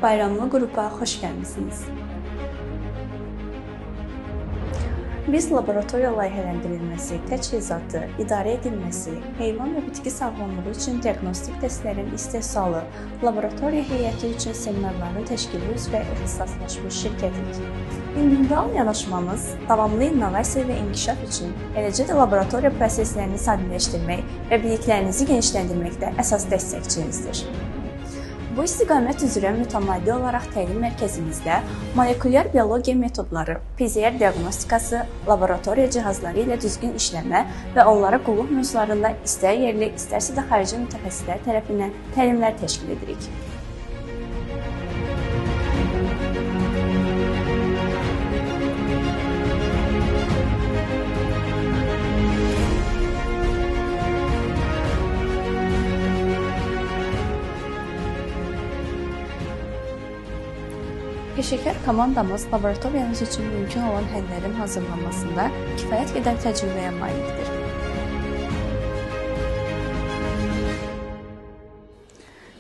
Bayramlı qrupa xoş gəlmisiniz. Biz laboratoriya layihələndirilməsi, təchizatı, idarə edilməsi, heyvan və bitki sağlamlığı üçün diaqnostik testlərin istehsalı, laboratoriya heyəti üçün seminarların təşkili üzrə ixtisaslaşmış şirkətik. İndividual yanaşmamız davamlı innovasiya və inkişaf üçün, eləcə də laboratoriya proseslərini sadələşdirmək və biliklərinizi genişləndirməkdə əsas dəstəkçinizdir. Bu istiqamət üzrə mütəmadi olaraq təlim mərkəzimizdə molekulyar biologiya metodları, PCR diaqnostikası, laboratoriya cihazları ilə düzgün işləmə və onlara qulluq mövzularında istər yerli, istərsə də xarici mütəxəssislər tərəfindən təlimlər təşkil edirik. Peşəkar komandamız laboratoriyanız üçün mümkün olan həllərin hazırlanmasında kifayət qədər təcrübəyə malikdir.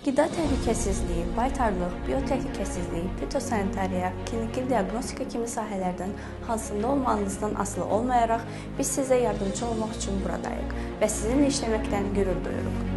Qida təhlükəsizliyi, baytarlıq, biotəhlükəsizlik, fitosanitariya, kliniki diaqnostika kimi sahələrdən hansında olmağınızdan asılı olmayaraq biz sizə yardımcı olmaq üçün buradayıq və sizinlə işləməkdən qürur duyuruq.